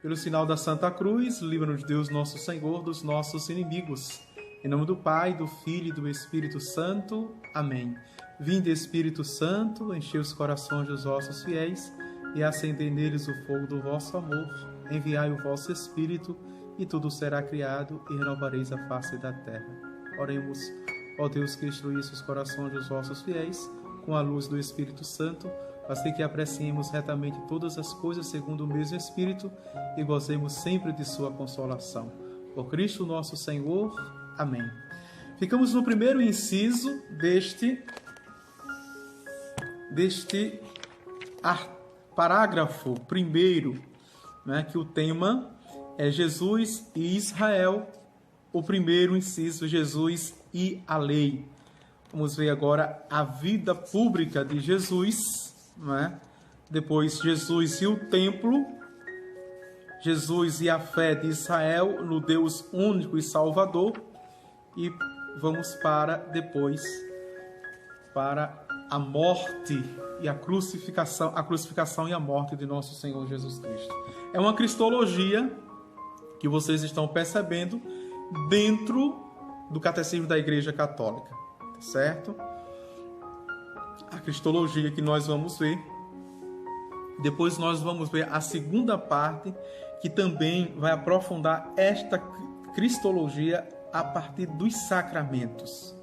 Pelo sinal da Santa Cruz, livra-nos Deus nosso Senhor dos nossos inimigos. Em nome do Pai, do Filho e do Espírito Santo. Amém. Vinde, Espírito Santo, enchei os corações dos vossos fiéis e acendei neles o fogo do vosso amor. Enviai o vosso Espírito e tudo será criado e renovareis a face da terra. Oremos, ó Deus que instruísse os corações dos vossos fiéis com a luz do Espírito Santo, assim que apreciemos retamente todas as coisas segundo o mesmo Espírito e gozemos sempre de sua consolação. Por Cristo nosso Senhor. Amém. Ficamos no primeiro inciso deste parágrafo primeiro, que o tema é Jesus e Israel. O primeiro inciso, Jesus e a lei. Vamos ver agora a vida pública de Jesus, depois Jesus e o templo, Jesus e a fé de Israel no Deus único e Salvador, e vamos depois para a morte e a crucificação e a morte de nosso Senhor Jesus Cristo. É uma cristologia que vocês estão percebendo dentro do Catecismo da Igreja Católica, certo? A cristologia que nós vamos ver. Depois nós vamos ver a segunda parte, que também vai aprofundar esta cristologia a partir dos sacramentos.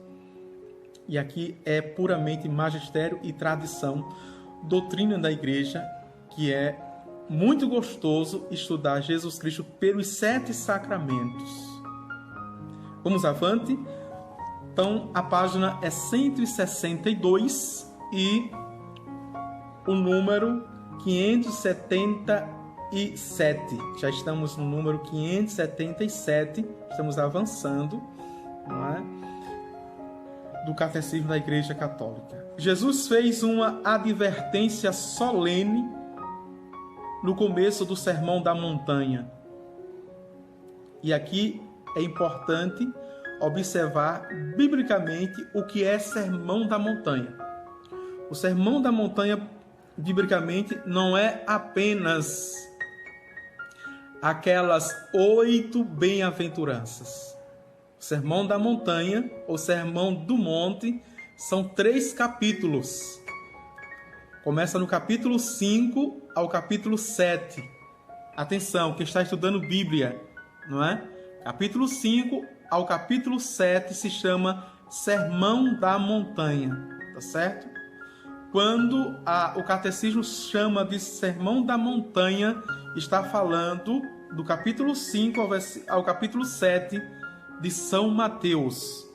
E aqui é puramente magistério e tradição, doutrina da Igreja, que é muito gostoso estudar Jesus Cristo pelos 7 sacramentos. Vamos avante? Então, a página é 162 e o número 577. Já estamos no número 577, estamos avançando, do Catecismo da Igreja Católica. Jesus fez uma advertência solene no começo do Sermão da Montanha. E aqui é importante observar biblicamente o que é Sermão da Montanha. O Sermão da Montanha, biblicamente, não é apenas aquelas 8 bem-aventuranças. O Sermão da Montanha, ou Sermão do Monte, são 3 capítulos. Começa no capítulo 5 ao capítulo 7. Atenção, quem está estudando Bíblia, não é? Capítulo 5 ao capítulo 7 se chama Sermão da Montanha, tá certo? Quando o catecismo chama de Sermão da Montanha, está falando do capítulo 5 ao capítulo 7 de São Mateus.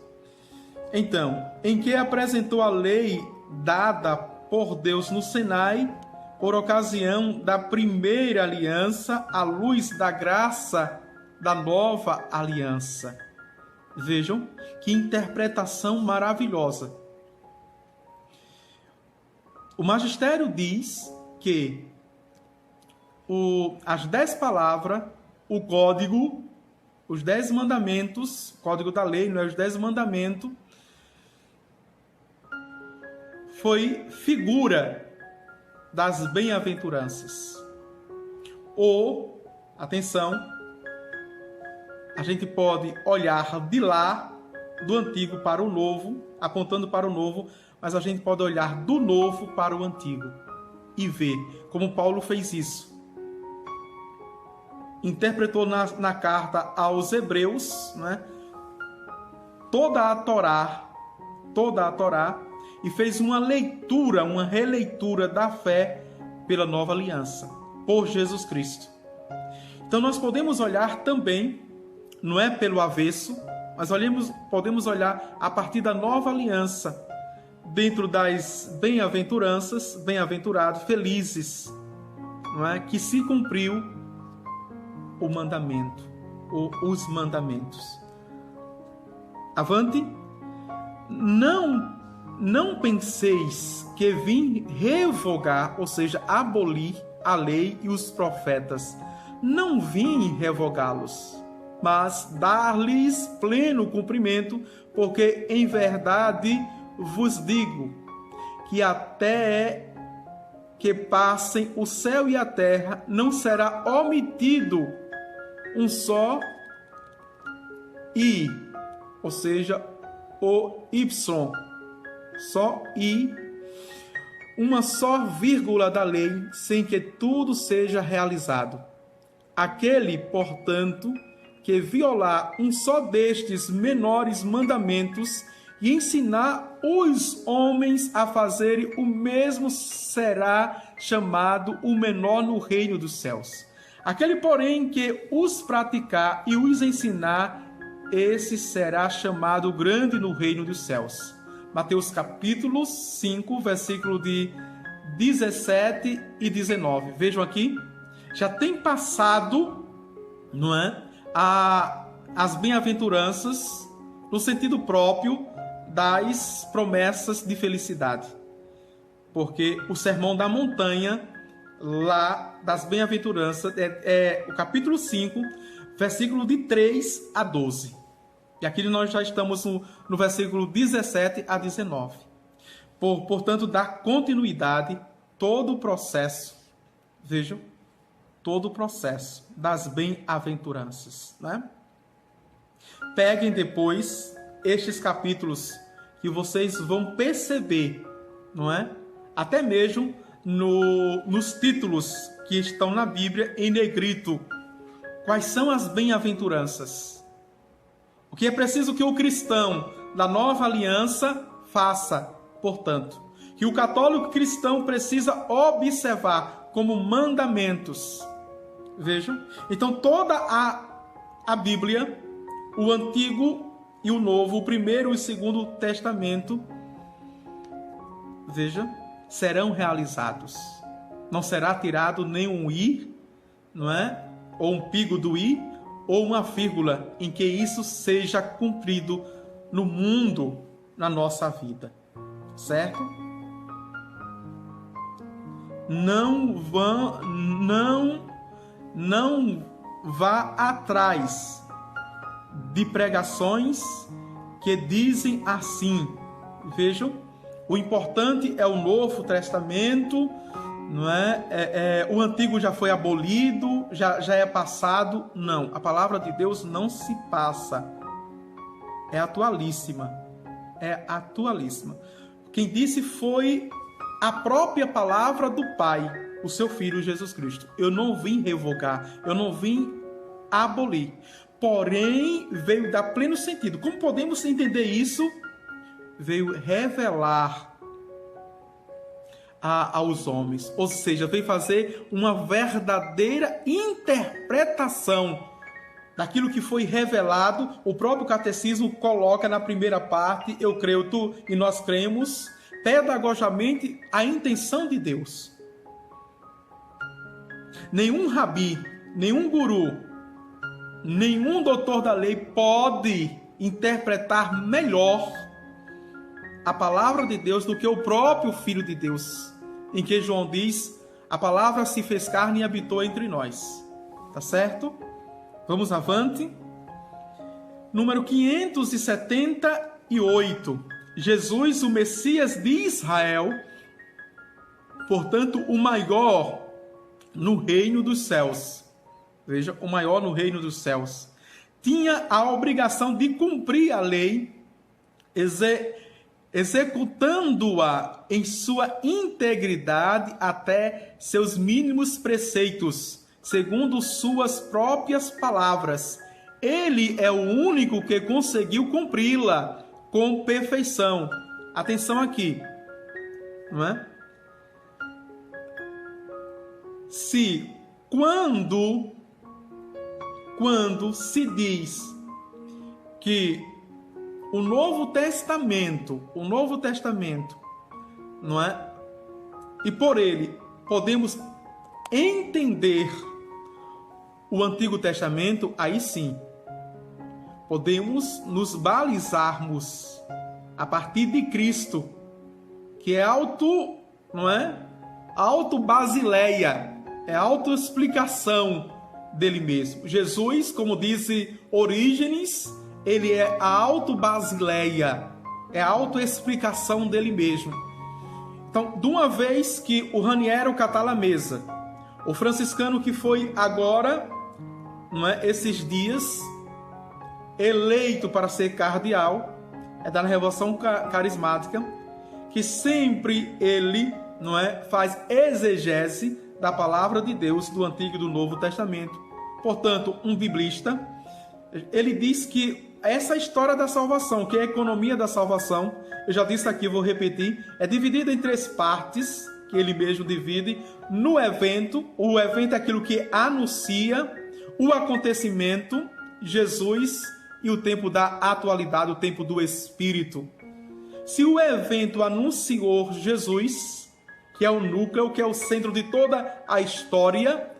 Então, em que apresentou a lei dada por Deus no Sinai, por ocasião da primeira aliança, à luz da graça da nova aliança. Vejam que interpretação maravilhosa. O magistério diz que as 10 palavras, o código, os 10 mandamentos, código da lei, não é? Os 10 mandamentos, foi figura das bem-aventuranças. Ou, atenção, a gente pode olhar de lá, do antigo para o novo, apontando para o novo, mas a gente pode olhar do novo para o antigo e ver como Paulo fez isso. Interpretou na carta aos Hebreus, toda a Torá, e fez uma leitura, uma releitura da fé pela nova aliança, por Jesus Cristo. Então nós podemos olhar também, não é pelo avesso, mas podemos olhar a partir da nova aliança, dentro das bem-aventuranças, bem-aventurados, felizes, que se cumpriu o mandamento, ou os mandamentos. Avante, não penseis que vim revogar, ou seja, abolir a lei e os profetas. Não vim revogá-los, mas dar-lhes pleno cumprimento, porque em verdade vos digo que até que passem o céu e a terra, não será omitido um só i, ou seja, o y, só i, uma só vírgula da lei, sem que tudo seja realizado. Aquele, portanto, que violar um só destes menores mandamentos e ensinar os homens a fazerem o mesmo, será chamado o menor no reino dos céus. Aquele, porém, que os praticar e os ensinar, esse será chamado grande no reino dos céus. Mateus capítulo 5, versículo de 17 e 19. Vejam aqui, já tem passado, não é, as bem-aventuranças no sentido próprio das promessas de felicidade. Porque o Sermão da Montanha, lá das bem-aventuranças, é o capítulo 5, versículo de 3 a 12. E aqui nós já estamos no versículo 17 a 19. Portanto, dá continuidade todo o processo, vejam, todo o processo das bem-aventuranças, né? Peguem depois estes capítulos que vocês vão perceber, não é? Até mesmo nos títulos que estão na Bíblia em negrito. Quais são as bem-aventuranças? O que é preciso que o cristão da nova aliança faça, portanto, que o católico cristão precisa observar como mandamentos. Vejam, então toda a Bíblia, o Antigo e o Novo, o Primeiro e o Segundo Testamento, veja, serão realizados. Não será tirado nenhum i, não é? Ou um pigo do i, ou uma vírgula em que isso seja cumprido no mundo, na nossa vida. Certo? Não vá atrás de pregações que dizem assim. Vejam, o importante é o Novo Testamento, não é? O Antigo já foi abolido, já é passado. Não, a palavra de Deus não se passa. É atualíssima. É atualíssima. Quem disse foi a própria palavra do Pai, o seu Filho Jesus Cristo. Eu não vim revogar, eu não vim abolir. Porém, veio dar pleno sentido. Como podemos entender isso? Veio revelar aos homens, ou seja, veio fazer uma verdadeira interpretação daquilo que foi revelado. O próprio catecismo coloca na primeira parte, eu creio, tu e nós cremos, pedagogicamente a intenção de Deus. Nenhum rabi, nenhum guru, nenhum doutor da lei pode interpretar melhor a palavra de Deus do que o próprio Filho de Deus, em que João diz, a palavra se fez carne e habitou entre nós. Tá certo? Vamos avante. Número 578. Jesus, o Messias de Israel, portanto, o maior no reino dos céus. Veja, o maior no reino dos céus. Tinha a obrigação de cumprir a lei, executando-a em sua integridade até seus mínimos preceitos, segundo suas próprias palavras. Ele é o único que conseguiu cumpri-la com perfeição. Atenção aqui, não é? Se quando se diz que o Novo Testamento, não é? E por ele podemos entender o Antigo Testamento, aí sim podemos nos balizarmos a partir de Cristo, que é auto-basileia, é autoexplicação dele mesmo. Jesus, como disse Orígenes, ele é a auto-basileia, é a autoexplicação dele mesmo. Então, de uma vez que o Raniero Cantalamessa, o franciscano que foi agora, não é, esses dias, eleito para ser cardeal, é da Revolução Carismática, que sempre ele, não é, faz exegese da palavra de Deus do Antigo e do Novo Testamento. Portanto, um biblista, ele diz que essa história da salvação, que é a economia da salvação, eu já disse aqui, vou repetir, é dividida em 3 partes, que ele mesmo divide no evento. O evento é aquilo que anuncia o acontecimento, Jesus, e o tempo da atualidade, o tempo do Espírito. Se o evento anunciou Jesus, que é o núcleo, que é o centro de toda a história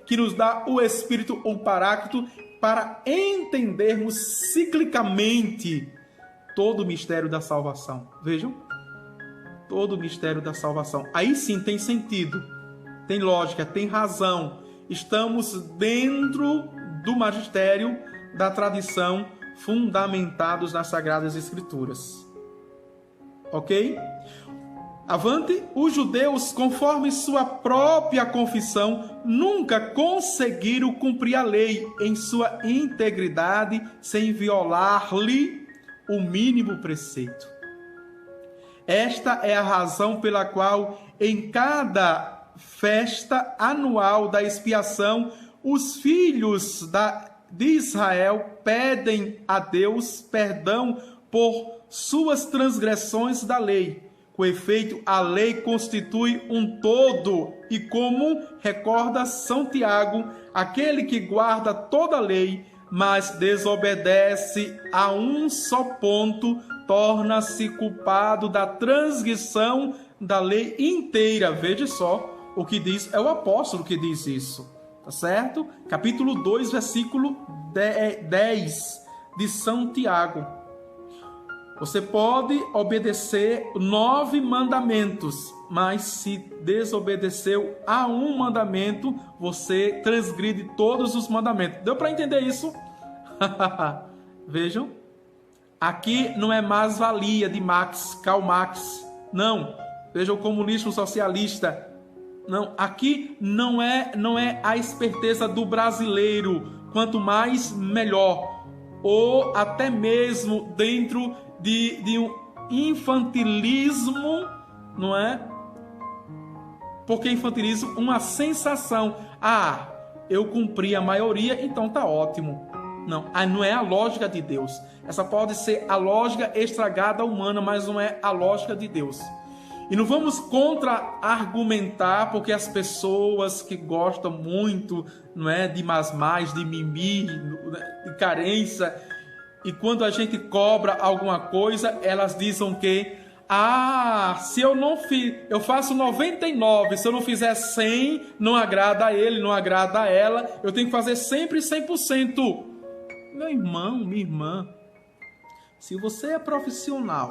que nos dá o Espírito, o Paráclito, para entendermos ciclicamente todo o mistério da salvação. Vejam? Todo o mistério da salvação. Aí sim tem sentido, tem lógica, tem razão. Estamos dentro do magistério, da tradição, fundamentados nas Sagradas Escrituras. Ok? Avante, os judeus, conforme sua própria confissão, nunca conseguiram cumprir a lei em sua integridade, sem violar-lhe o mínimo preceito. Esta é a razão pela qual, em cada festa anual da expiação, os filhos de Israel pedem a Deus perdão por suas transgressões da lei. Com efeito, a lei constitui um todo, e como recorda São Tiago, aquele que guarda toda a lei, mas desobedece a um só ponto, torna-se culpado da transgressão da lei inteira. Veja só o que diz, é o apóstolo que diz isso, tá certo? Capítulo 2, versículo 10 de São Tiago. Você pode obedecer 9 mandamentos, mas se desobedeceu a um mandamento, você transgride todos os mandamentos. Deu para entender isso? Vejam. Aqui não é mais-valia de Karl Marx. Não. Veja o comunismo socialista. Não. Aqui não é a esperteza do brasileiro. Quanto mais, melhor. Ou até mesmo dentro de um infantilismo, não é? Porque infantilismo, uma sensação. Ah, eu cumpri a maioria, então tá ótimo. Não é a lógica de Deus. Essa pode ser a lógica estragada humana, mas não é a lógica de Deus. E não vamos contra-argumentar, porque as pessoas que gostam muito, não é, de mais, de mimimi, de carência, e quando a gente cobra alguma coisa, elas dizem que se eu não eu faço 99, se eu não fizer 100, não agrada a ele, não agrada a ela, eu tenho que fazer sempre 100%. Meu irmão, minha irmã, se você é profissional,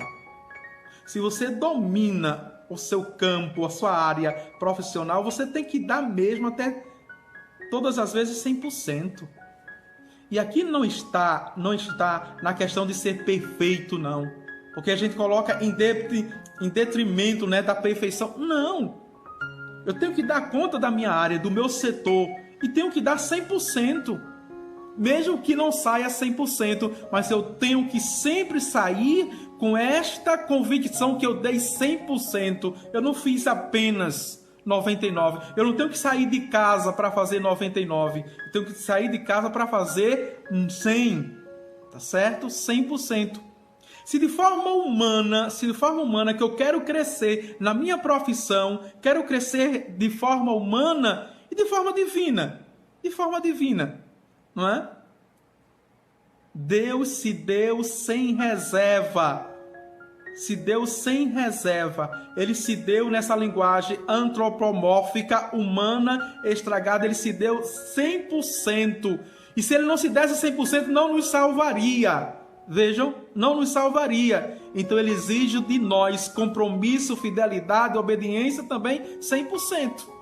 se você domina o seu campo, a sua área profissional, você tem que dar mesmo até todas as vezes 100%. E aqui não está na questão de ser perfeito, não. Porque a gente coloca em detrimento, né, da perfeição. Não. Eu tenho que dar conta da minha área, do meu setor, e tenho que dar 100%. Mesmo que não saia 100%, mas eu tenho que sempre sair com esta convicção que eu dei 100%. Eu não fiz apenas 99. Eu não tenho que sair de casa para fazer 99. Eu tenho que sair de casa para fazer 100. Tá certo? 100%. Se de forma humana que eu quero crescer na minha profissão, quero crescer de forma humana e de forma divina. De forma divina. Não é? Deus se deu sem reserva. Se deu sem reserva. Ele se deu nessa linguagem antropomórfica, humana, estragada. Ele se deu 100%. E se ele não se desse 100%, não nos salvaria. Vejam, não nos salvaria. Então ele exige de nós compromisso, fidelidade, obediência também 100%.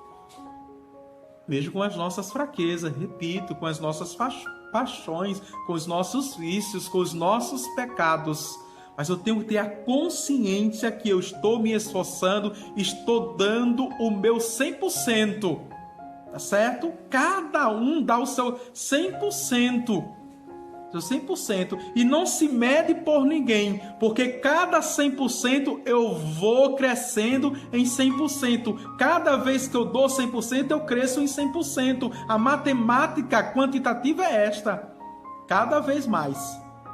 Mesmo com as nossas fraquezas, repito, com as nossas paixões, com os nossos vícios, com os nossos pecados. mas eu tenho que ter a consciência que eu estou me esforçando, estou dando o meu 100%, tá certo? Cada um dá o seu 100%. 100%, e não se mede por ninguém, porque cada 100% eu vou crescendo em 100%. Cada vez que eu dou 100%, eu cresço em 100%. A matemática quantitativa é esta, cada vez mais,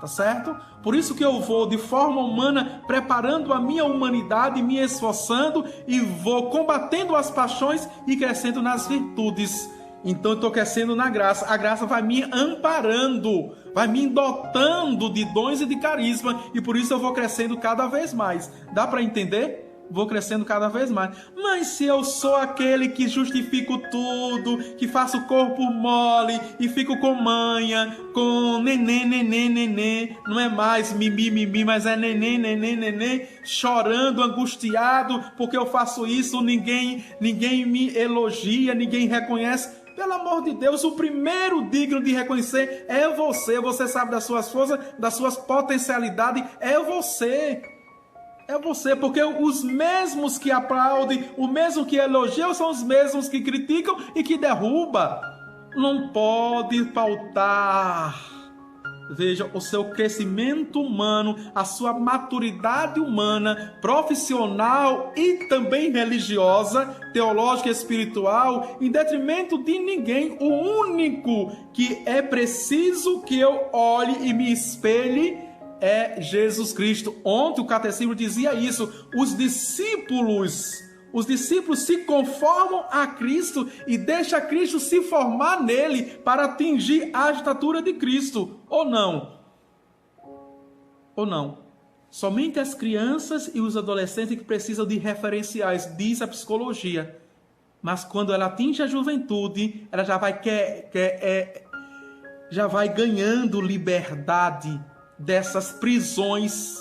tá certo? Por isso que eu vou, de forma humana, preparando a minha humanidade, me esforçando e vou combatendo as paixões e crescendo nas virtudes. Então eu estou crescendo na graça. A graça vai me amparando, vai me dotando de dons e de carisma, e por isso eu vou crescendo cada vez mais. Dá para entender? Vou crescendo cada vez mais. Mas se eu sou aquele que justifico tudo, que faço corpo mole e fico com manha, com neném, não é mais mimi, mas é neném, chorando, angustiado, porque eu faço isso, ninguém me elogia, ninguém reconhece. Pelo amor de Deus, o primeiro digno de reconhecer é você. Você sabe das suas forças, das suas potencialidades, é você. É você, porque os mesmos que aplaudem, o mesmo que elogiam, são os mesmos que criticam e que derrubam. Não pode faltar, veja, o seu crescimento humano, a sua maturidade humana, profissional e também religiosa, teológica e espiritual, em detrimento de ninguém. O único que é preciso que eu olhe e me espelhe é Jesus Cristo. Ontem o catecismo dizia isso. Os discípulos se conformam a Cristo e deixam Cristo se formar nele para atingir a estatura de Cristo. Ou não? Ou não? Somente as crianças e os adolescentes que precisam de referenciais, diz a psicologia. Mas quando ela atinge a juventude, ela já vai ganhando liberdade dessas prisões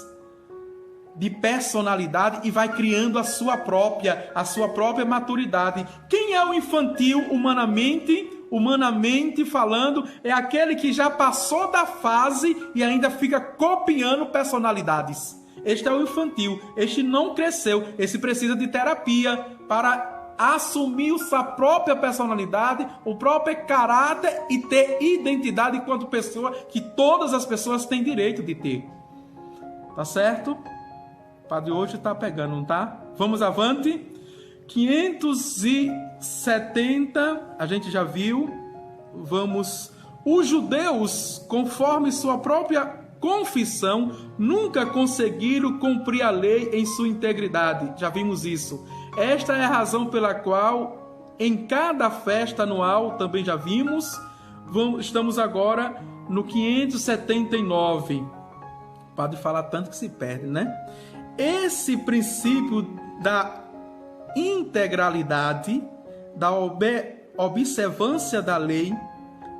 de personalidade e vai criando a sua própria maturidade. Quem é o infantil humanamente falando? É aquele que já passou da fase e ainda fica copiando personalidades. Este é o infantil, este não cresceu, esse precisa de terapia para assumir sua própria personalidade, o próprio caráter e ter identidade enquanto pessoa que todas as pessoas têm direito de ter. Tá certo? O padre hoje está pegando, não tá? Vamos avante. 570, a gente já viu. Vamos. Os judeus, conforme sua própria confissão, nunca conseguiram cumprir a lei em sua integridade. Já vimos isso. Esta é a razão pela qual, em cada festa anual, também já vimos, estamos agora no 579. O padre fala tanto que se perde, né? Esse princípio da integralidade, da observância da lei,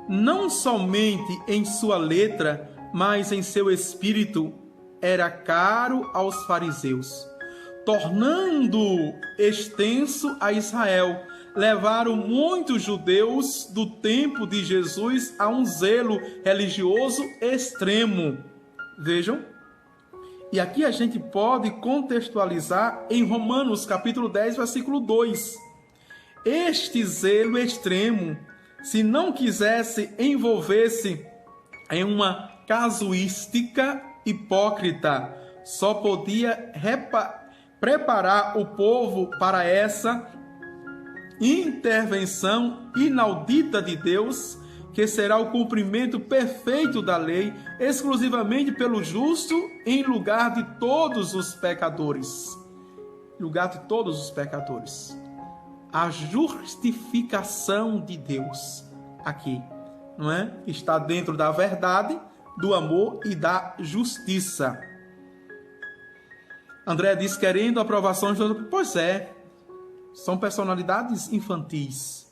não somente em sua letra, mas em seu espírito, era caro aos fariseus, tornando extenso a Israel. Levaram muitos judeus do tempo de Jesus a um zelo religioso extremo. Vejam. E aqui a gente pode contextualizar em Romanos capítulo 10, versículo 2. Este zelo extremo, se não quisesse envolver-se em uma casuística hipócrita, só podia preparar o povo para essa intervenção inaudita de Deus, que será o cumprimento perfeito da lei, exclusivamente pelo justo, em lugar de todos os pecadores. Lugar de todos os pecadores. A justificação de Deus aqui, não é? Está dentro da verdade, do amor e da justiça. André diz, querendo aprovação de todos. Pois é, são personalidades infantis,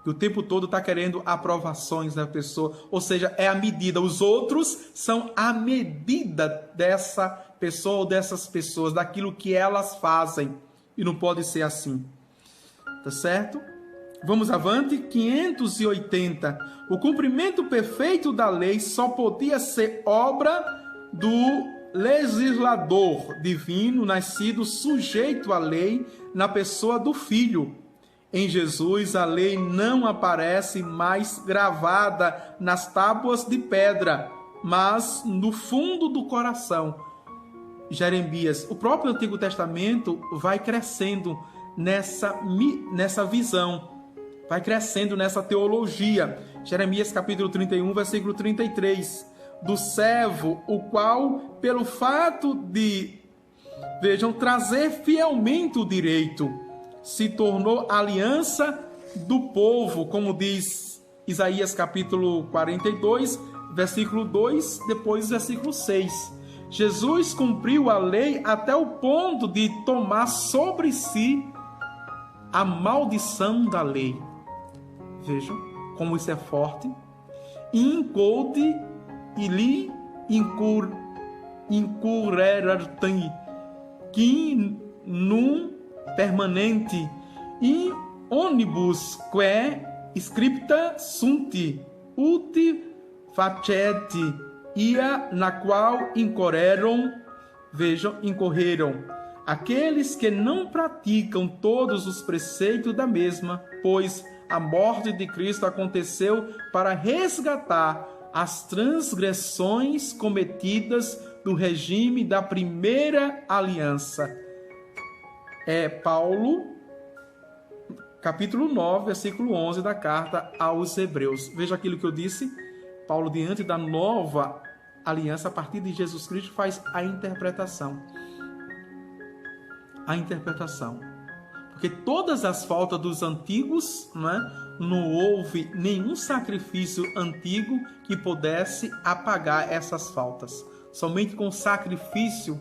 que o tempo todo está querendo aprovações da pessoa, ou seja, é a medida. Os outros são a medida dessa pessoa ou dessas pessoas, daquilo que elas fazem, e não pode ser assim. Tá certo? Vamos avante. 580. O cumprimento perfeito da lei só podia ser obra do legislador divino, nascido sujeito à lei, na pessoa do Filho. Em Jesus, a lei não aparece mais gravada nas tábuas de pedra, mas no fundo do coração. Jeremias, o próprio Antigo Testamento vai crescendo nessa visão, vai crescendo nessa teologia. Jeremias capítulo 31, versículo 33. Do servo, o qual, pelo fato de, trazer fielmente o direito, se tornou aliança do povo, como diz Isaías capítulo 42, versículo 2, depois versículo 6. Jesus cumpriu a lei até o ponto de tomar sobre si a maldição da lei. Vejam como isso é forte. Incode ili incurrerartani, que num permanente in omnibus que scripta sunt uti faceti, ia na qual incorreram aqueles que não praticam todos os preceitos da mesma, pois a morte de Cristo aconteceu para resgatar as transgressões cometidas do regime da primeira aliança. É Paulo, capítulo 9, versículo 11 da carta aos Hebreus. Veja aquilo que eu disse. Paulo, diante da nova aliança, a partir de Jesus Cristo, faz a interpretação. A interpretação. Porque todas as faltas dos antigos, não houve nenhum sacrifício antigo que pudesse apagar essas faltas. Somente com o sacrifício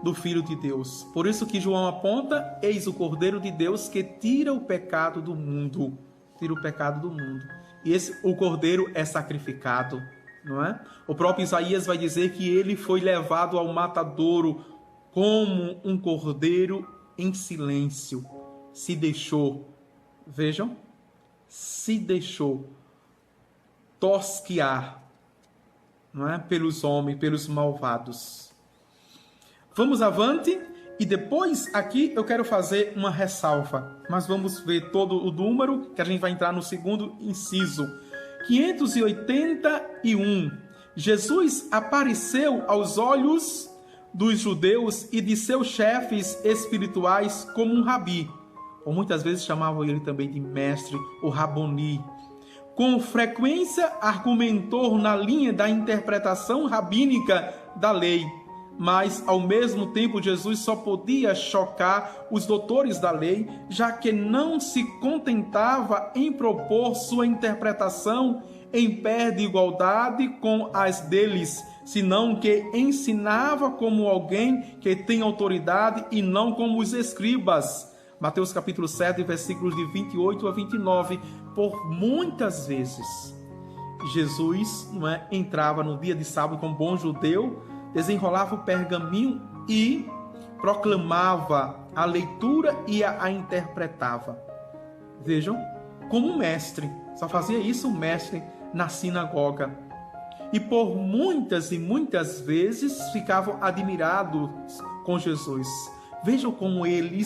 do Filho de Deus. Por isso que João aponta: eis o Cordeiro de Deus que tira o pecado do mundo. Tira o pecado do mundo. E o Cordeiro é sacrificado, não é? O próprio Isaías vai dizer que ele foi levado ao matadouro como um cordeiro em silêncio. Se deixou, vejam, se deixou tosquear, não é? Pelos homens, pelos malvados. Vamos avante. E depois aqui eu quero fazer uma ressalva, mas vamos ver todo o número, que a gente vai entrar no segundo inciso. 581. Jesus apareceu aos olhos dos judeus e de seus chefes espirituais como um rabi, ou muitas vezes chamavam ele também de mestre, ou raboni. Com frequência argumentou na linha da interpretação rabínica da lei, mas, ao mesmo tempo, Jesus só podia chocar os doutores da lei, já que não se contentava em propor sua interpretação em pé de igualdade com as deles, senão que ensinava como alguém que tem autoridade e não como os escribas. Mateus capítulo 7, versículos de 28 a 29. Por muitas vezes, Jesus entrava no dia de sábado como bom judeu, desenrolava o pergaminho e proclamava a leitura e a interpretava. Vejam, como um mestre. Só fazia isso o mestre na sinagoga. E por muitas e muitas vezes ficavam admirados com Jesus. Vejam como ele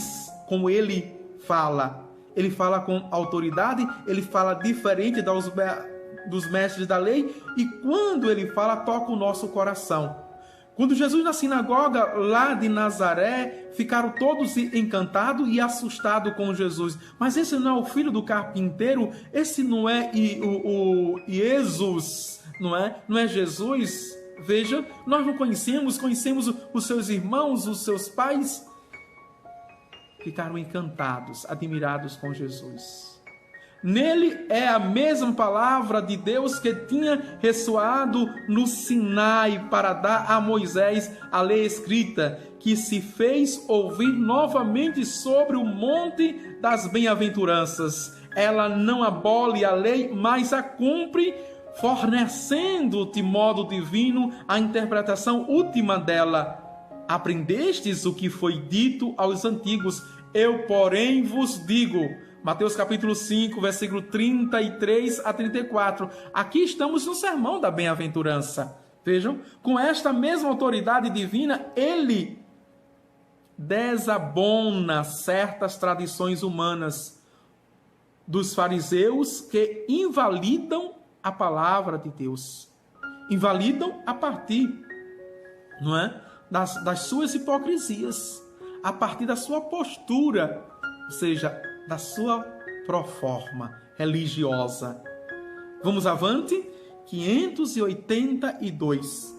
fala. Ele fala com autoridade, ele fala diferente dos mestres da lei, e quando ele fala, toca o nosso coração. Quando Jesus na sinagoga lá de Nazaré, ficaram todos encantados e assustados com Jesus. Mas esse não é o filho do carpinteiro? Esse não é o Jesus? Não é Jesus? Veja, nós não conhecemos os seus irmãos, os seus pais. Ficaram encantados, admirados com Jesus. Nele é a mesma palavra de Deus que tinha ressoado no Sinai para dar a Moisés a lei escrita, que se fez ouvir novamente sobre o monte das bem-aventuranças. Ela não abole a lei, mas a cumpre, fornecendo de modo divino a interpretação última dela. Aprendestes o que foi dito aos antigos, eu, porém, vos digo. Mateus capítulo 5, versículo 33 a 34. Aqui estamos no sermão da bem-aventurança. Vejam, com esta mesma autoridade divina, ele desabona certas tradições humanas dos fariseus que invalidam a palavra de Deus. Invalidam a partir, não é, das suas hipocrisias, a partir da sua postura, ou seja, da sua proforma religiosa. Vamos avante? 582.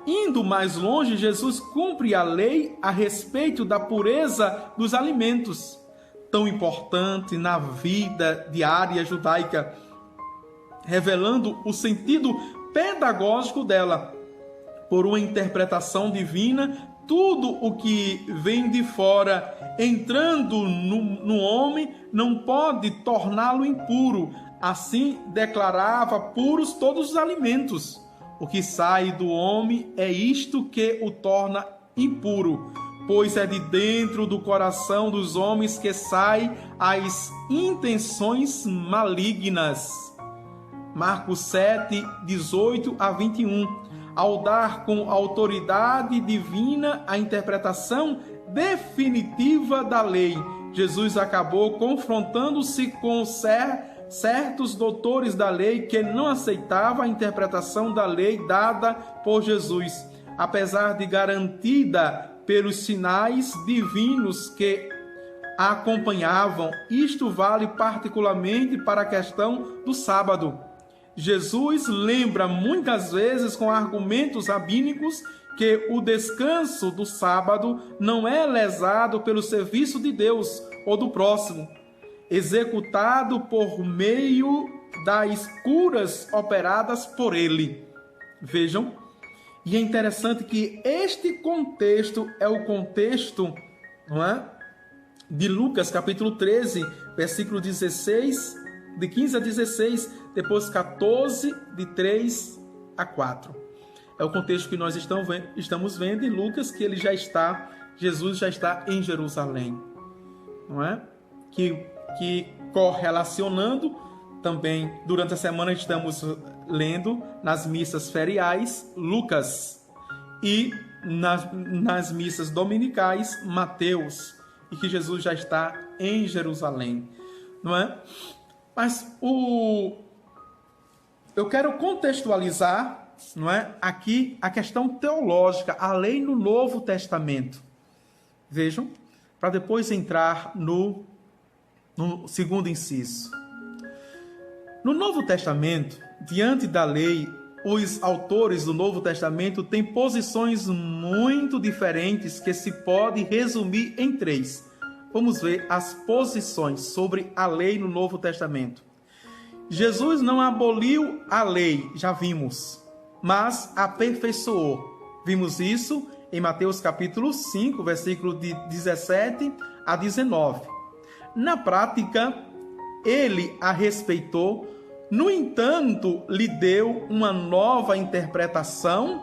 Indo mais longe, Jesus cumpre a lei a respeito da pureza dos alimentos, tão importante na vida diária judaica, revelando o sentido pedagógico dela. Por uma interpretação divina, tudo o que vem de fora, entrando no homem, não pode torná-lo impuro. Assim declarava puros todos os alimentos. O que sai do homem é isto que o torna impuro, pois é de dentro do coração dos homens que saem as intenções malignas. Marcos 7, 18 a 21. Ao dar com autoridade divina a interpretação definitiva da lei, Jesus acabou confrontando-se com certos doutores da lei que não aceitavam a interpretação da lei dada por Jesus, apesar de garantida pelos sinais divinos que a acompanhavam. Isto vale particularmente para a questão do sábado. Jesus lembra muitas vezes com argumentos rabínicos que o descanso do sábado não é lesado pelo serviço de Deus ou do próximo, executado por meio das curas operadas por ele. Vejam, e é interessante que este contexto é o contexto, não é, de Lucas capítulo 13, versículo 16, de 15 a 16, depois 14, de 3 a 4. É o contexto que nós estamos vendo em Lucas, que Jesus já está em Jerusalém, não é? Que correlacionando também, durante a semana estamos lendo nas missas feriais Lucas e nas missas dominicais Mateus, e que Jesus já está em Jerusalém, não é? Mas eu quero contextualizar, não é, aqui a questão teológica, a lei no Novo Testamento. Vejam, para depois entrar no segundo inciso. No Novo Testamento, diante da lei, os autores do Novo Testamento têm posições muito diferentes que se pode resumir em 3. Vamos ver as posições sobre a lei no Novo Testamento. Jesus não aboliu a lei, já vimos, mas aperfeiçoou. Vimos isso em Mateus capítulo 5, versículo de 17 a 19. Na prática, ele a respeitou, no entanto, lhe deu uma nova interpretação,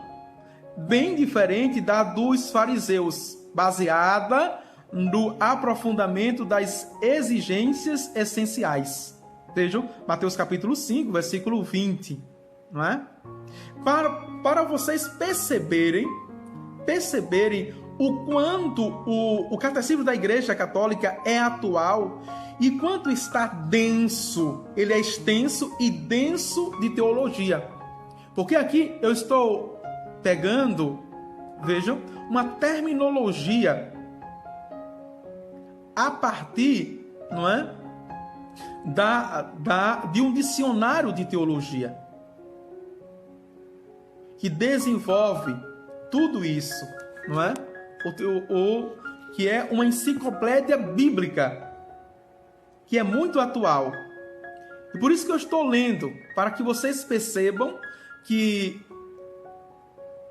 bem diferente da dos fariseus, baseada no aprofundamento das exigências essenciais. Vejam, Mateus capítulo 5, versículo 20, não é? Para vocês perceberem o quanto o catecismo da Igreja Católica é atual e quanto está denso, ele é extenso e denso de teologia. Porque aqui eu estou pegando, vejam, uma terminologia a partir, não é, de um dicionário de teologia que desenvolve tudo isso, não é? Que é uma enciclopédia bíblica, que é muito atual. E por isso que eu estou lendo, para que vocês percebam que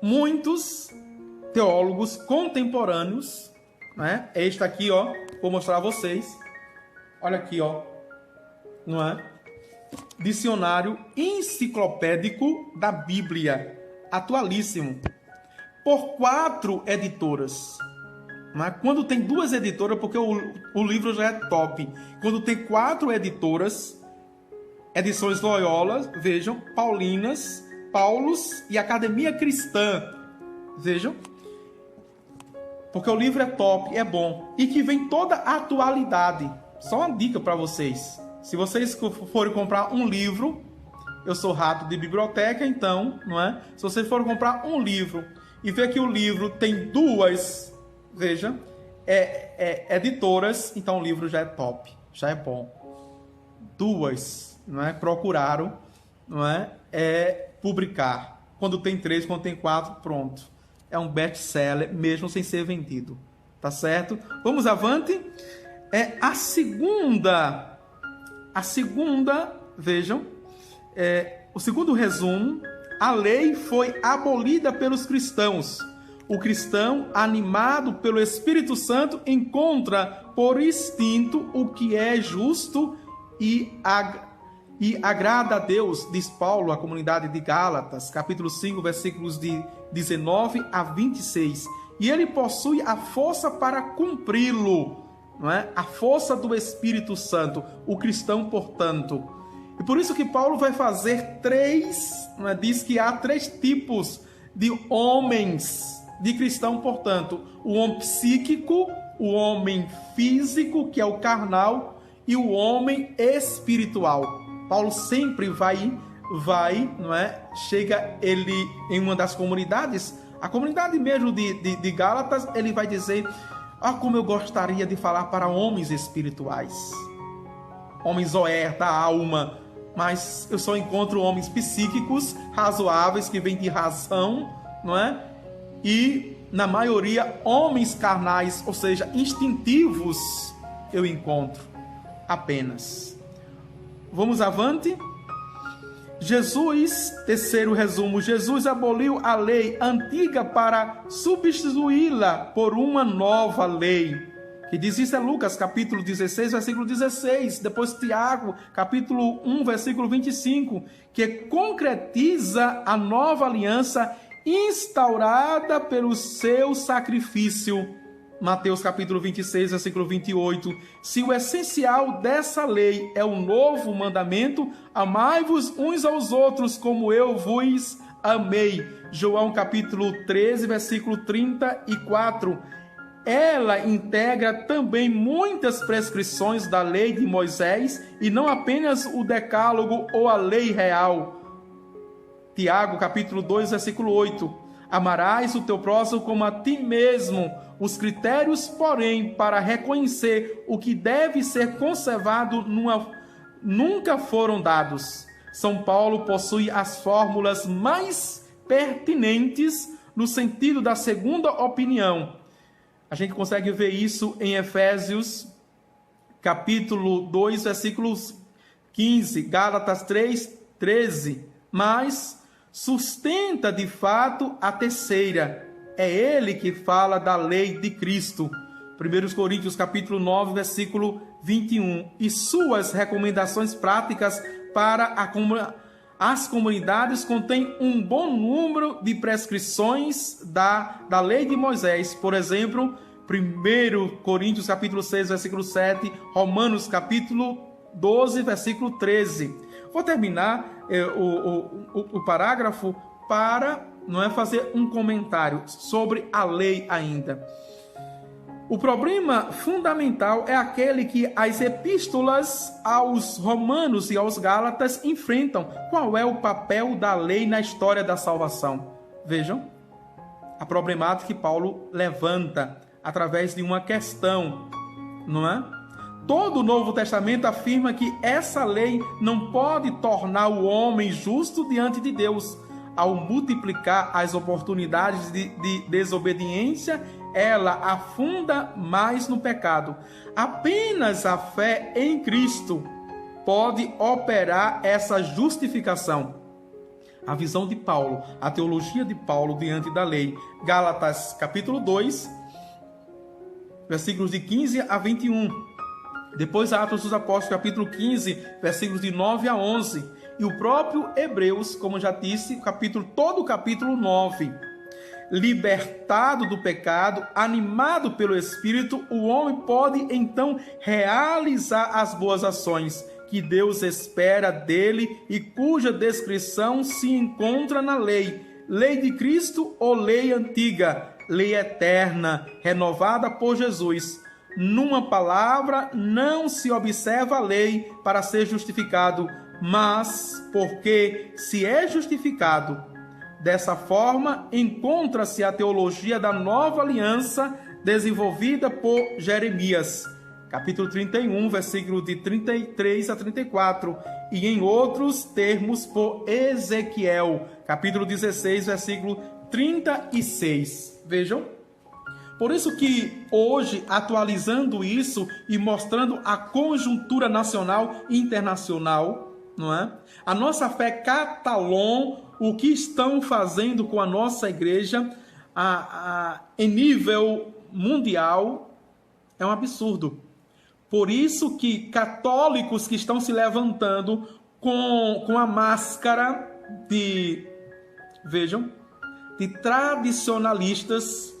muitos teólogos contemporâneos, né? Este aqui, ó, vou mostrar a vocês. Olha aqui, ó, não é? Dicionário enciclopédico da Bíblia, atualíssimo, por 4 editoras. Mas quando tem 2 editoras, porque o livro já é top. Quando tem 4 editoras, edições Loyola, vejam, Paulinas, Paulus e Academia Cristã. Vejam. Porque o livro é top, é bom. E que vem toda a atualidade. Só uma dica para vocês. Se vocês forem comprar um livro, eu sou rato de biblioteca, então, não é? Se vocês forem comprar um livro e ver que o livro tem duas, veja, editoras, então o livro já é top, já é bom. Duas, não é? Procuraram, não é? Publicar. Quando tem 3, quando tem 4, pronto. É um best-seller, mesmo sem ser vendido. Tá certo? Vamos avante. A segunda, vejam, o segundo resumo, a lei foi abolida pelos cristãos. O cristão, animado pelo Espírito Santo, encontra por instinto o que é justo e agrada a Deus, diz Paulo à comunidade de Gálatas, capítulo 5, versículos de 19 a 26. E ele possui a força para cumpri-lo, não é? A força do Espírito Santo, o cristão, portanto. E por isso que Paulo vai fazer não é? Diz que há 3 tipos de homens, de cristão, portanto. O homem psíquico, o homem físico, que é o carnal, e o homem espiritual. Paulo sempre vai, não é? Chega ele em uma das comunidades, a comunidade mesmo de Gálatas, ele vai dizer: como eu gostaria de falar para homens espirituais, homens da alma, mas eu só encontro homens psíquicos, razoáveis, que vêm de razão, não é? E, na maioria, homens carnais, ou seja, instintivos, eu encontro apenas. Vamos avante. Jesus, terceiro resumo, Jesus aboliu a lei antiga para substituí-la por uma nova lei. Que diz isso é Lucas, capítulo 16, versículo 16. Depois Tiago, capítulo 1, versículo 25, que concretiza a nova aliança instaurada pelo seu sacrifício. Mateus capítulo 26, versículo 28. Se o essencial dessa lei é o novo mandamento, amai-vos uns aos outros como eu vos amei. João capítulo 13, versículo 34. Ela integra também muitas prescrições da lei de Moisés e não apenas o decálogo ou a lei real. Tiago capítulo 2, versículo 8. Amarás o teu próximo como a ti mesmo. Os critérios, porém, para reconhecer o que deve ser conservado nunca foram dados. São Paulo possui as fórmulas mais pertinentes no sentido da segunda opinião. A gente consegue ver isso em Efésios, capítulo 2, versículos 15, Gálatas 3, 13. Mas sustenta de fato a terceira. É ele que fala da lei de Cristo. 1 Coríntios capítulo 9, versículo 21. E suas recomendações práticas para as comunidades contém um bom número de prescrições da lei de Moisés. Por exemplo, 1 Coríntios capítulo 6, versículo 7, Romanos capítulo 12, versículo 13. Vou terminar o parágrafo para fazer um comentário sobre a lei ainda. O problema fundamental é aquele que as epístolas aos Romanos e aos Gálatas enfrentam. Qual é o papel da lei na história da salvação? Vejam a problemática que Paulo levanta através de uma questão, não é? Todo o Novo Testamento afirma que essa lei não pode tornar o homem justo diante de Deus. Ao multiplicar as oportunidades de desobediência, ela afunda mais no pecado. Apenas a fé em Cristo pode operar essa justificação. A visão de Paulo, a teologia de Paulo diante da lei. Gálatas capítulo 2, versículos de 15 a 21. Depois Atos dos Apóstolos capítulo 15, versículos de 9 a 11. E o próprio Hebreus, como já disse, todo o capítulo 9. Libertado do pecado, animado pelo Espírito, o homem pode então realizar as boas ações que Deus espera dele e cuja descrição se encontra na lei. Lei de Cristo ou lei antiga? Lei eterna, renovada por Jesus. Numa palavra, não se observa a lei para ser justificado, mas porque se é justificado. Dessa forma, encontra-se a teologia da nova aliança desenvolvida por Jeremias, capítulo 31, versículo de 33 a 34, e em outros termos por Ezequiel, capítulo 16, versículo 36. Vejam. Por isso que hoje, atualizando isso e mostrando a conjuntura nacional e internacional, não é? A nossa fé catalã, o que estão fazendo com a nossa igreja em nível mundial, é um absurdo. Por isso que católicos que estão se levantando com a máscara de, vejam, de tradicionalistas,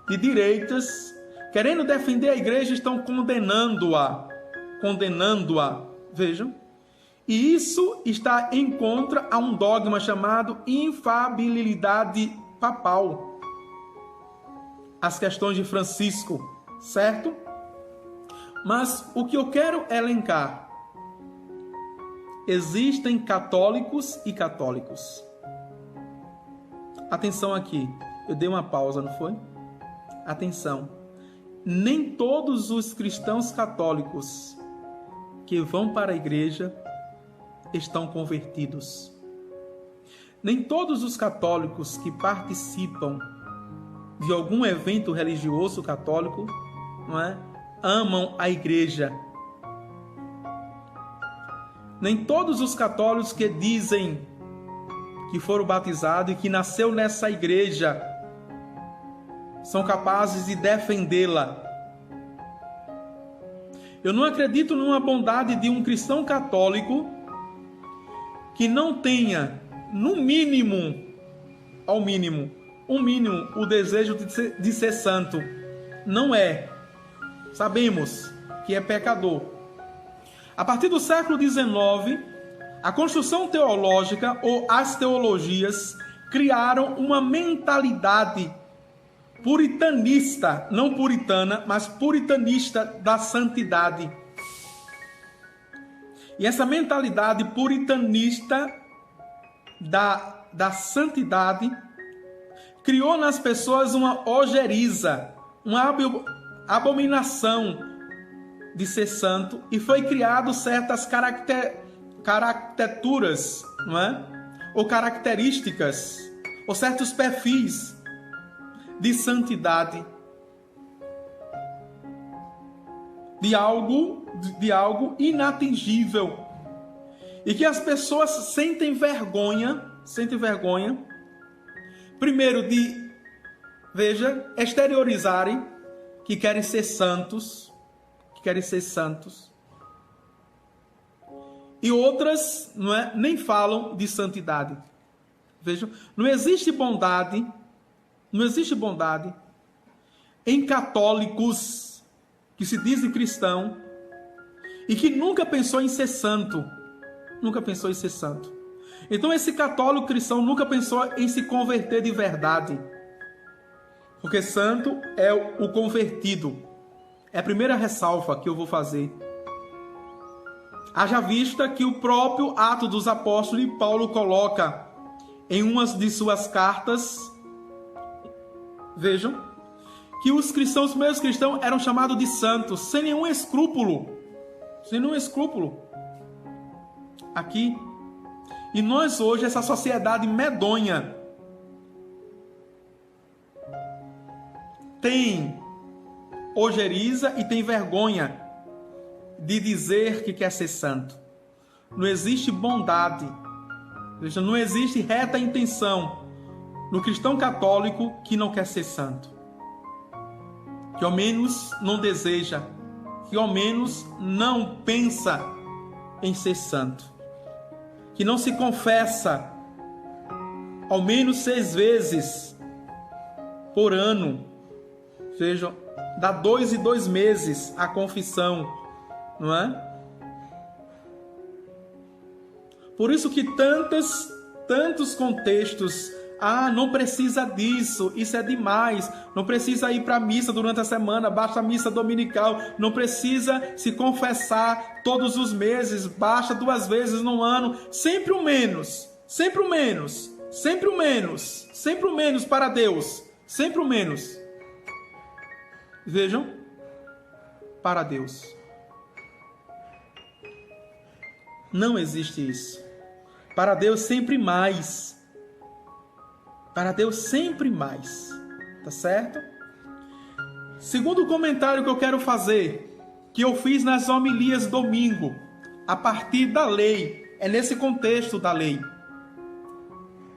de direitas, querendo defender a igreja, estão condenando-a, vejam. E isso está em contra a um dogma chamado infalibilidade papal. As questões de Francisco, certo? Mas o que eu quero elencar, existem católicos e católicos. Atenção aqui, eu dei uma pausa, não foi? Atenção, nem todos os cristãos católicos que vão para a igreja estão convertidos. Nem todos os católicos que participam de algum evento religioso católico, não é, amam a igreja. Nem todos os católicos que dizem que foram batizados e que nasceu nessa igreja são capazes de defendê-la. Eu não acredito numa bondade de um cristão católico que não tenha, no mínimo, ao mínimo, o desejo de ser santo. Não é. Sabemos que é pecador. A partir do século XIX, a construção teológica ou as teologias criaram uma mentalidade puritanista, não puritana, mas puritanista da santidade. E essa mentalidade puritanista da santidade criou nas pessoas uma ojeriza, uma abominação de ser santo, e foi criado certas características, não é? Ou características, ou certos perfis de santidade, de algo inatingível, e que as pessoas sentem vergonha, primeiro de, exteriorizarem que querem ser santos, e outras, não é, nem falam de santidade. Vejam, não existe bondade em católicos que se dizem cristão e que nunca pensou em ser santo. Então esse católico cristão nunca pensou em se converter de verdade. Porque santo é o convertido. É a primeira ressalva que eu vou fazer. Haja vista que o próprio Atos dos Apóstolos de Paulo coloca em uma de suas cartas, vejam, que os primeiros cristãos eram chamados de santos, sem nenhum escrúpulo. Aqui. E nós hoje, essa sociedade medonha, tem ojeriza e tem vergonha de dizer que quer ser santo. Não existe bondade, não existe reta intenção no cristão católico que não quer ser santo, que ao menos não deseja, que ao menos não pensa em ser santo, que não se confessa ao menos 6 vezes por ano. Vejam, dá 2 e 2 meses a confissão, não é? Por isso que tantos contextos, não precisa disso, isso é demais, não precisa ir para a missa durante a semana, basta a missa dominical, não precisa se confessar todos os meses, basta 2 vezes no ano, sempre o menos, sempre o menos, sempre o menos, sempre o menos para Deus, sempre o menos. Vejam, para Deus. Não existe isso. Para Deus sempre mais. Para Deus sempre mais. Tá certo? Segundo comentário que eu quero fazer, que eu fiz nas homilias domingo, a partir da lei. É nesse contexto da lei.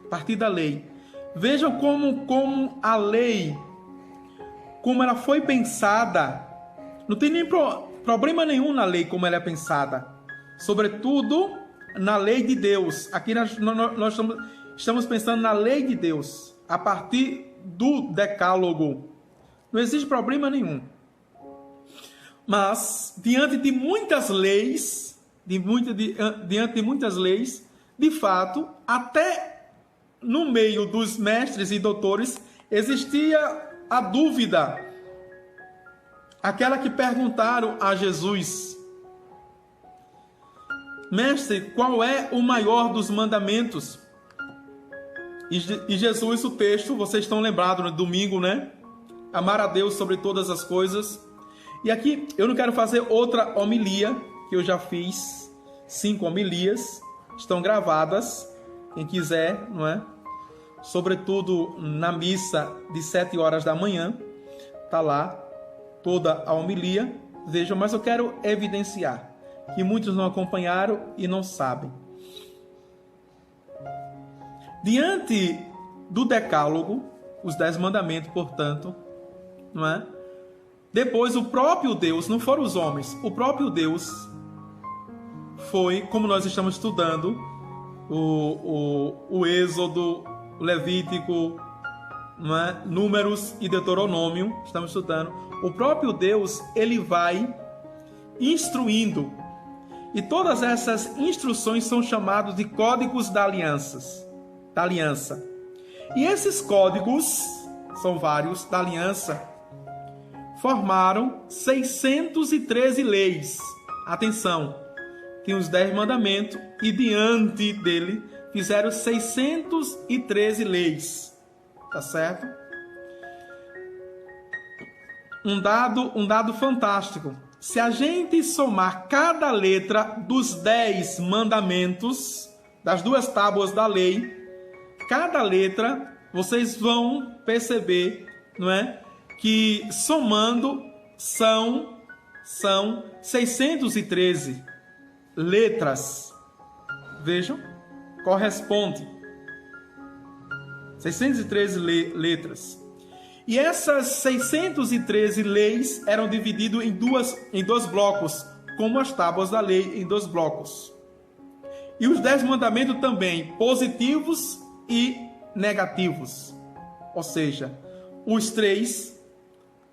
A partir da lei. Vejam como a lei, como ela foi pensada. Não tem nem problema nenhum na lei como ela é pensada. Sobretudo na lei de Deus. Aqui nós estamos pensando na lei de Deus, a partir do decálogo. Não existe problema nenhum. Mas, diante de muitas leis, diante de muitas leis, de fato, até no meio dos mestres e doutores, existia a dúvida. Aquela que perguntaram a Jesus: Mestre, qual é o maior dos mandamentos? E Jesus, o texto, vocês estão lembrados no domingo, né? Amar a Deus sobre todas as coisas. E aqui eu não quero fazer outra homilia, que eu já fiz 5 homilias, estão gravadas, quem quiser, não é? Sobretudo na missa de 7 horas da manhã, tá lá toda a homilia. Vejam, mas eu quero evidenciar que muitos não acompanharam e não sabem. Diante do decálogo, os 10 mandamentos, portanto, não é? Depois o próprio Deus, não foram os homens, o próprio Deus foi, como nós estamos estudando, o Êxodo, o Levítico, não é? Números e Deuteronômio, estamos estudando. O próprio Deus, ele vai instruindo. E todas essas instruções são chamadas de códigos da aliança. E esses códigos, são vários, da aliança, formaram 613 leis. Atenção, tem os 10 mandamentos e diante dele fizeram 613 leis. Tá certo? Um dado fantástico. Se a gente somar cada letra dos 10 mandamentos, das 2 tábuas da lei, cada letra, vocês vão perceber, não é? Que somando são 613 letras. Vejam, corresponde. 613 letras. E essas 613 leis eram divididas em dois blocos, como as tábuas da lei em 2 blocos. E os 10 mandamentos também, positivos e negativos. Ou seja, os 3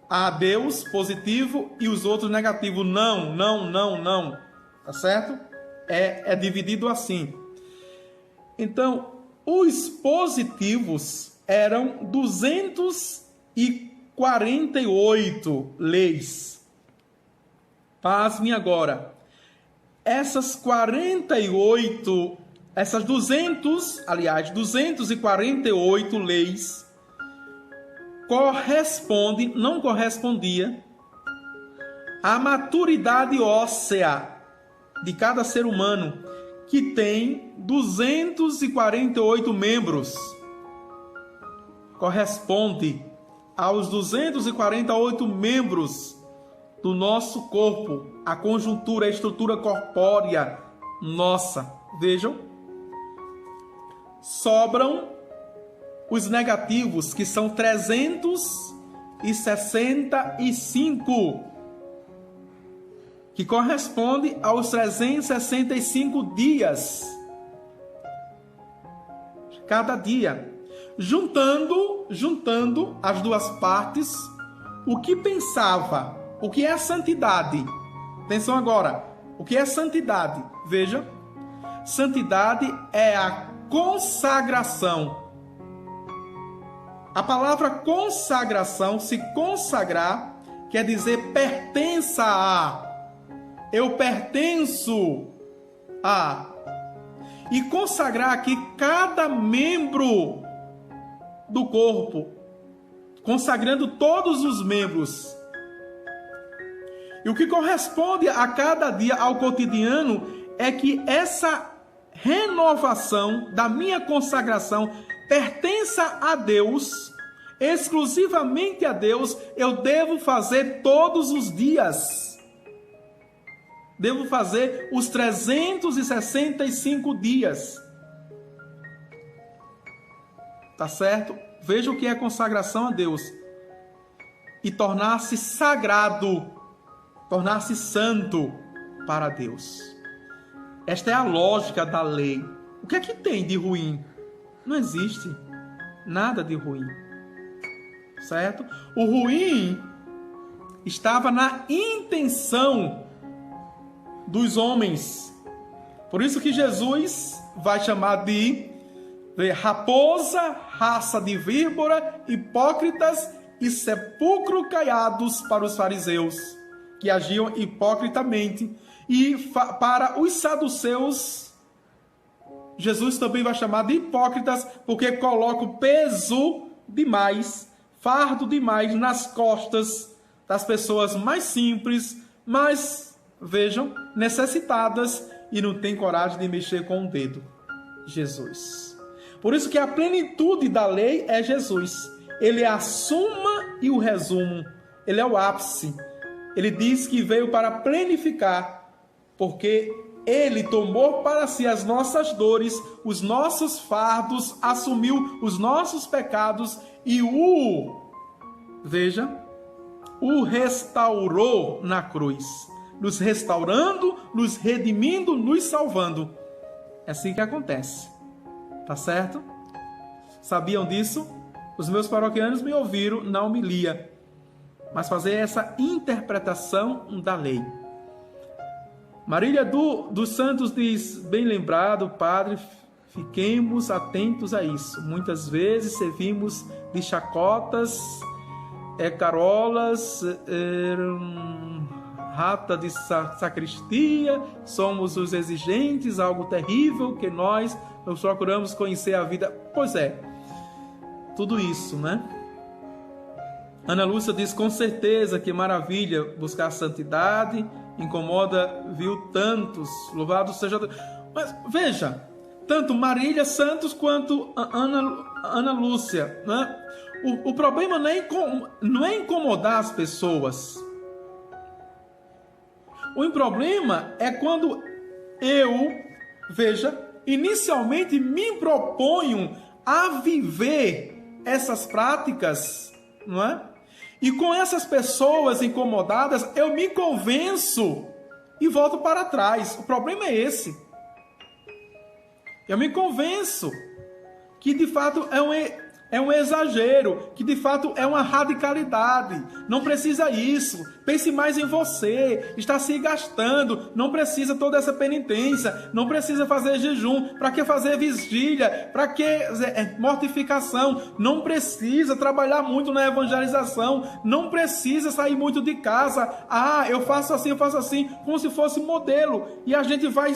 a Deus, positivo, e os outros negativos, não, não, não, não. Tá certo? É dividido assim. Então, os positivos eram 248 leis. Pasmem agora. Essas 248 leis não correspondia à maturidade óssea de cada ser humano, que tem 248 membros. Corresponde aos 248 membros do nosso corpo, a conjuntura, a estrutura corpórea nossa. Vejam, sobram os negativos, que são 365, que corresponde aos 365 dias, cada dia. Juntando as 2 partes, o que pensava, o que é a santidade? Atenção agora, o que é santidade? Veja, Santidade é a consagração. A palavra consagração, se consagrar, quer dizer pertença a. Eu pertenço a. E consagrar aqui cada membro do corpo, consagrando todos os membros. E o que corresponde a cada dia, ao cotidiano, é que essa renovação da minha consagração pertença a Deus, exclusivamente a Deus. Eu devo fazer todos os dias. Devo fazer os 365 dias. Tá certo? Veja o que é consagração a Deus. E tornar-se sagrado, tornar-se santo para Deus. Esta é a lógica da lei. O que é que tem de ruim? Não existe nada de ruim. Certo? O ruim estava na intenção dos homens. Por isso que Jesus vai chamar de raposa, raça de víbora, hipócritas e sepulcro caiados para os fariseus, que agiam hipocritamente. E para os saduceus, Jesus também vai chamar de hipócritas, porque coloca o peso demais, fardo demais nas costas das pessoas mais simples, mais, vejam, necessitadas, e não tem coragem de mexer com o dedo. Jesus. Por isso que a plenitude da lei é Jesus. Ele é a suma e o resumo. Ele é o ápice. Ele diz que veio para plenificar, porque Ele tomou para si as nossas dores, os nossos fardos, assumiu os nossos pecados e o restaurou na cruz. Nos restaurando, nos redimindo, nos salvando. É assim que acontece. Tá certo? Sabiam disso? Os meus paroquianos me ouviram na homilia. Mas fazer essa interpretação da lei. Marília dos Santos diz: bem lembrado, padre, fiquemos atentos a isso. Muitas vezes servimos de chacotas, carolas, rata de sacristia, somos os exigentes, algo terrível que nós procuramos conhecer a vida. Pois é, tudo isso, né? Ana Lúcia diz: com certeza, que maravilha buscar santidade, incomoda, viu, tantos, louvado seja Deus. Mas veja, tanto Marília Santos quanto Ana Lúcia, né? O problema não é incomodar as pessoas. O problema é quando eu, inicialmente me proponho a viver essas práticas, não é? E com essas pessoas incomodadas, eu me convenço e volto para trás. O problema é esse. Eu me convenço que de fato é um exagero, que de fato é uma radicalidade. Não precisa isso. Pense mais em você. Está se gastando. Não precisa toda essa penitência. Não precisa fazer jejum. Para que fazer vigília? Para que mortificação? Não precisa trabalhar muito na evangelização. Não precisa sair muito de casa. Eu faço assim, como se fosse modelo. E a gente vai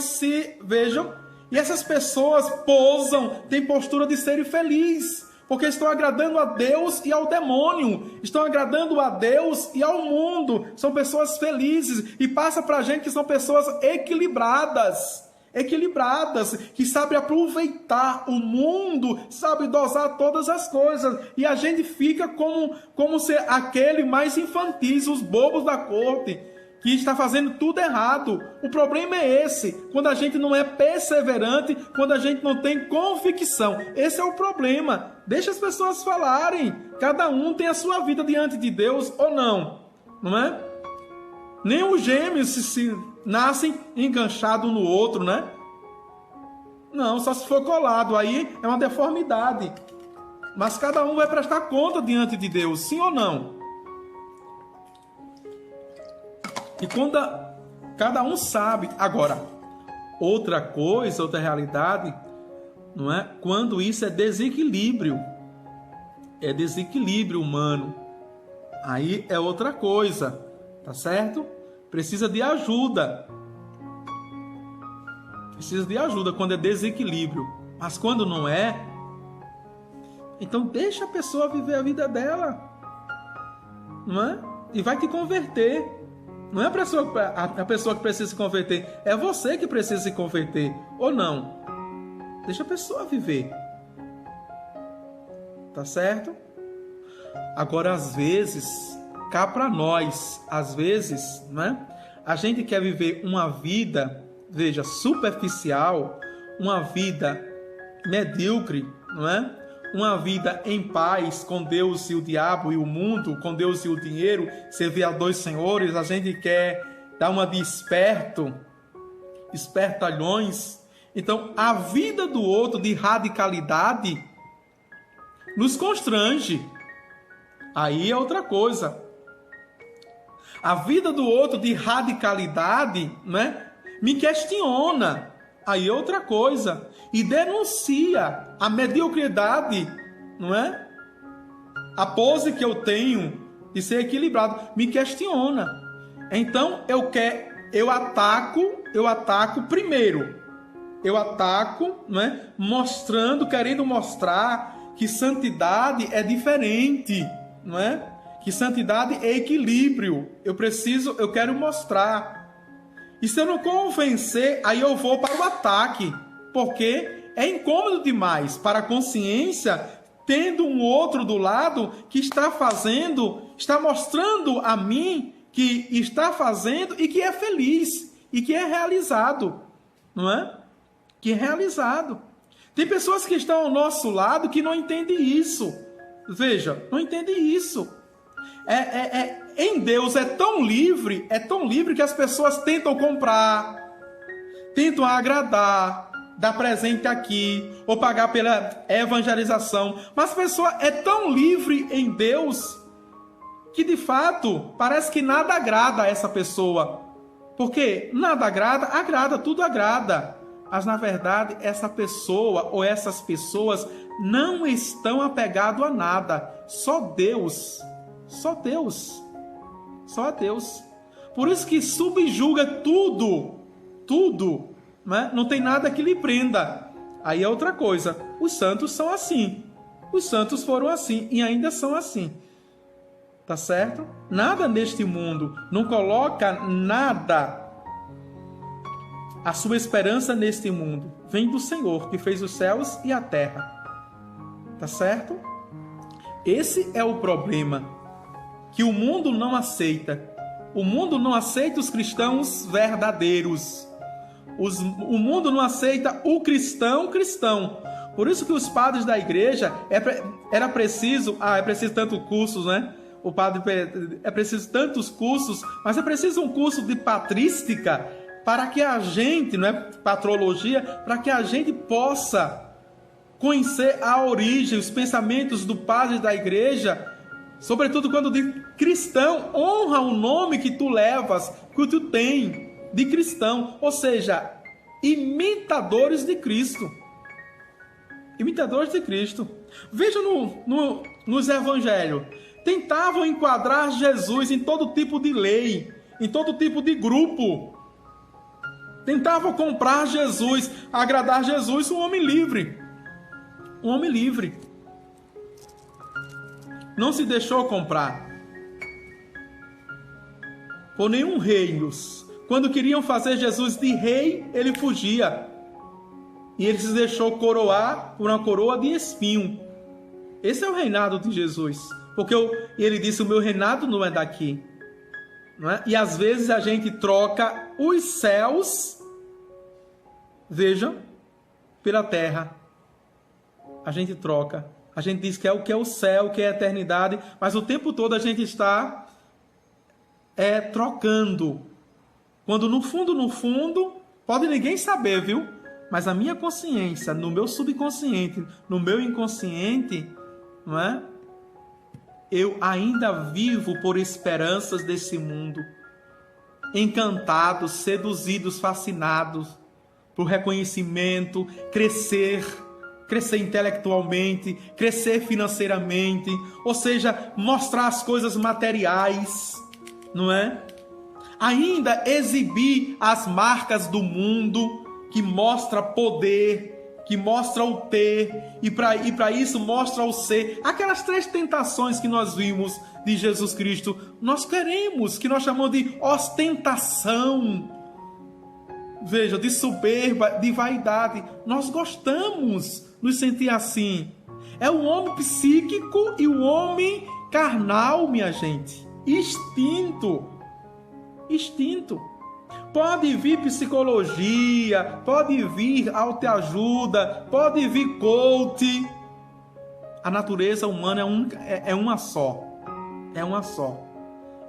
vejam, e essas pessoas posam, têm postura de serem felizes. Porque estão agradando a Deus e ao demônio. Estão agradando a Deus e ao mundo. São pessoas felizes. E passa para a gente que são pessoas equilibradas. Equilibradas. Que sabem aproveitar o mundo. Sabem dosar todas as coisas. E a gente fica como ser aquele mais infantis. Os bobos da corte. Que está fazendo tudo errado. O problema é esse. Quando a gente não é perseverante, quando a gente não tem convicção. Esse é o problema. Deixa as pessoas falarem. Cada um tem a sua vida diante de Deus ou não. Não é? Nem os gêmeos se nascem enganchados um no outro, né? Não, só se for colado. Aí é uma deformidade. Mas cada um vai prestar conta diante de Deus, sim ou não? E quando cada um sabe. Agora, outra coisa, outra realidade, não é? Quando isso é desequilíbrio humano. Aí é outra coisa, tá certo? Precisa de ajuda. Precisa de ajuda quando é desequilíbrio. Mas quando não é, então deixa a pessoa viver a vida dela, não é? E vai te converter. Não é a pessoa que precisa se converter, é você que precisa se converter, ou não? Deixa a pessoa viver. Tá certo? Agora, às vezes, cá para nós, às vezes, né? A gente quer viver uma vida, veja, superficial, uma vida medíocre, não é? Uma vida em paz com Deus e o diabo e o mundo, com Deus e o dinheiro, servir a dois senhores. A gente quer dar uma de espertalhões. Então, a vida do outro de radicalidade nos constrange. Aí é outra coisa. A vida do outro de radicalidade, né, me questiona. Aí é outra coisa. E denuncia a mediocridade, não é? A pose que eu tenho de ser equilibrado me questiona. Então eu ataco primeiro. Eu ataco, não é? Querendo mostrar que santidade é diferente, não é? Que santidade é equilíbrio. Eu quero mostrar. E se eu não convencer, aí eu vou para o ataque, porque é incômodo demais para a consciência, tendo um outro do lado que está mostrando a mim que está fazendo e que é feliz e que é realizado, não é? Que é realizado. Tem pessoas que estão ao nosso lado que não entendem isso. Veja, não entendem isso. Em Deus é tão livre que as pessoas tentam comprar, tentam agradar, dar presente aqui, ou pagar pela evangelização. Mas a pessoa é tão livre em Deus que de fato parece que nada agrada a essa pessoa. Porque nada agrada, tudo agrada. Mas na verdade essa pessoa ou essas pessoas não estão apegados a nada. Só Deus. Só Deus. Só a Deus. Por isso que subjuga tudo. Tudo. Né? Não tem nada que lhe prenda. Aí é outra coisa. Os santos são assim. Os santos foram assim e ainda são assim. Tá certo? Nada neste mundo. Não coloca nada. A sua esperança neste mundo vem do Senhor, que fez os céus e a terra. Tá certo? Esse é o problema que o mundo não aceita. O mundo não aceita os cristãos verdadeiros. O mundo não aceita o cristão. Por isso que os padres da igreja é preciso tantos cursos, né? O padre é preciso tantos cursos, mas é preciso um curso de patrística para que a gente, não é patrologia, para que a gente possa conhecer a origem, os pensamentos do padre da igreja. Sobretudo quando diz cristão, honra o nome que tu levas, que tu tem de cristão. Ou seja, imitadores de Cristo. Imitadores de Cristo. Veja nos evangelhos. Tentavam enquadrar Jesus em todo tipo de lei, em todo tipo de grupo. Tentavam comprar Jesus, agradar Jesus, um homem livre. Um homem livre. Não se deixou comprar por nenhum reinos. Quando queriam fazer Jesus de rei, ele fugia. E ele se deixou coroar por uma coroa de espinho. Esse é o reinado de Jesus. Porque ele disse, o meu reinado não é daqui. Não é? E às vezes a gente troca os céus, vejam, pela terra. A gente troca. A gente diz que é o céu, que é a eternidade, mas o tempo todo a gente está trocando. Quando no fundo, pode ninguém saber, viu? Mas a minha consciência, no meu subconsciente, no meu inconsciente, não é? Eu ainda vivo por esperanças desse mundo, encantados, seduzidos, fascinados para o reconhecimento, crescer intelectualmente, crescer financeiramente, ou seja, mostrar as coisas materiais, não é? Ainda exibir as marcas do mundo, que mostra poder, que mostra o ter, e para isso mostra o ser. Aquelas 3 tentações que nós vimos de Jesus Cristo, nós queremos, que nós chamamos de ostentação, veja, de soberba, de vaidade. Nós gostamos de nos sentir assim. É o homem psíquico e o homem carnal, minha gente. Instinto. Pode vir psicologia, pode vir autoajuda, pode vir coach. A natureza humana é uma só. É uma só.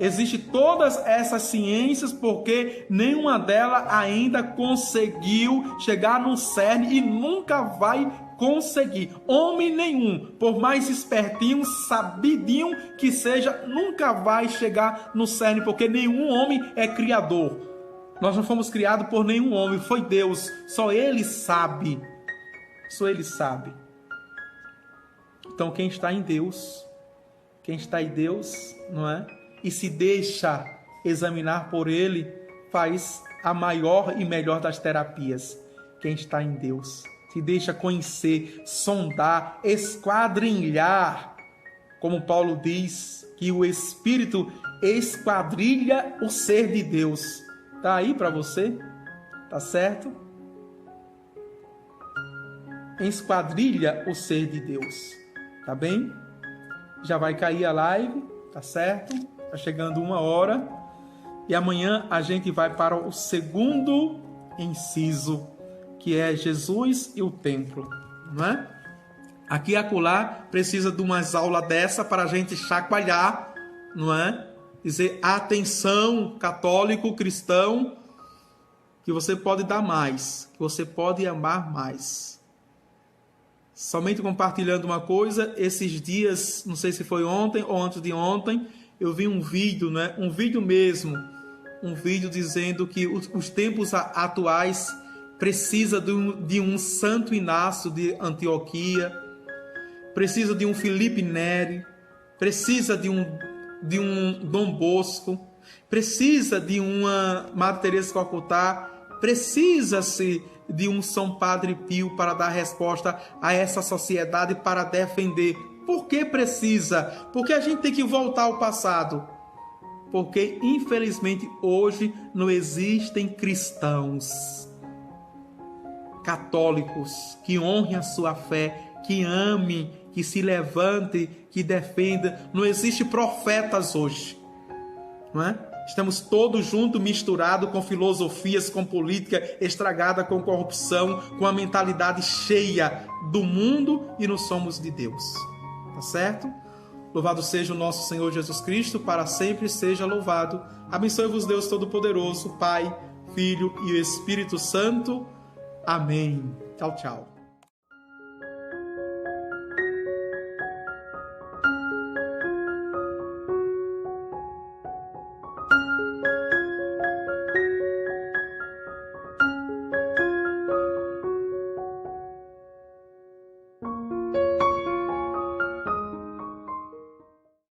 Existem todas essas ciências porque nenhuma delas ainda conseguiu chegar no cerne e nunca vai conseguir. Homem nenhum, por mais espertinho, sabidinho que seja, nunca vai chegar no cerne, porque nenhum homem é criador. Nós não fomos criados por nenhum homem, foi Deus. Só Ele sabe. Só Ele sabe. Então quem está em Deus, não é? E se deixa examinar por Ele, faz a maior e melhor das terapias. Quem está em Deus se deixa conhecer, sondar, esquadrinhar, como Paulo diz, que o Espírito esquadrilha o ser de Deus. Tá aí para você? Tá certo? Esquadrilha o ser de Deus. Tá bem? Já vai cair a live, tá certo? Tá chegando 1h. E amanhã a gente vai para o segundo inciso, que é Jesus e o templo, não é? Aqui e acolá precisa de umas aulas dessa para a gente chacoalhar, não é? Dizer, atenção, católico, cristão, que você pode dar mais, que você pode amar mais. Somente compartilhando uma coisa, esses dias, não sei se foi ontem ou antes de ontem, eu vi um vídeo, né? Um vídeo mesmo, um vídeo dizendo que os tempos atuais precisa de um Santo Inácio de Antioquia, precisa de um Felipe Neri, precisa de um Dom Bosco, precisa de uma Madre Teresa de Calcutá, precisa-se de um São Padre Pio para dar resposta a essa sociedade, para defender. Por que precisa? Porque a gente tem que voltar ao passado. Porque, infelizmente, hoje não existem cristãos católicos que honrem a sua fé, que amem, que se levante, que defenda. Não existe profetas hoje, não é? Estamos todos juntos, misturados com filosofias, com política estragada, com corrupção, com a mentalidade cheia do mundo, e não somos de Deus. Tá certo? Louvado seja o nosso Senhor Jesus Cristo, para sempre seja louvado. Abençoe-vos Deus Todo-Poderoso, Pai, Filho e o Espírito Santo. Amém. Tchau, tchau.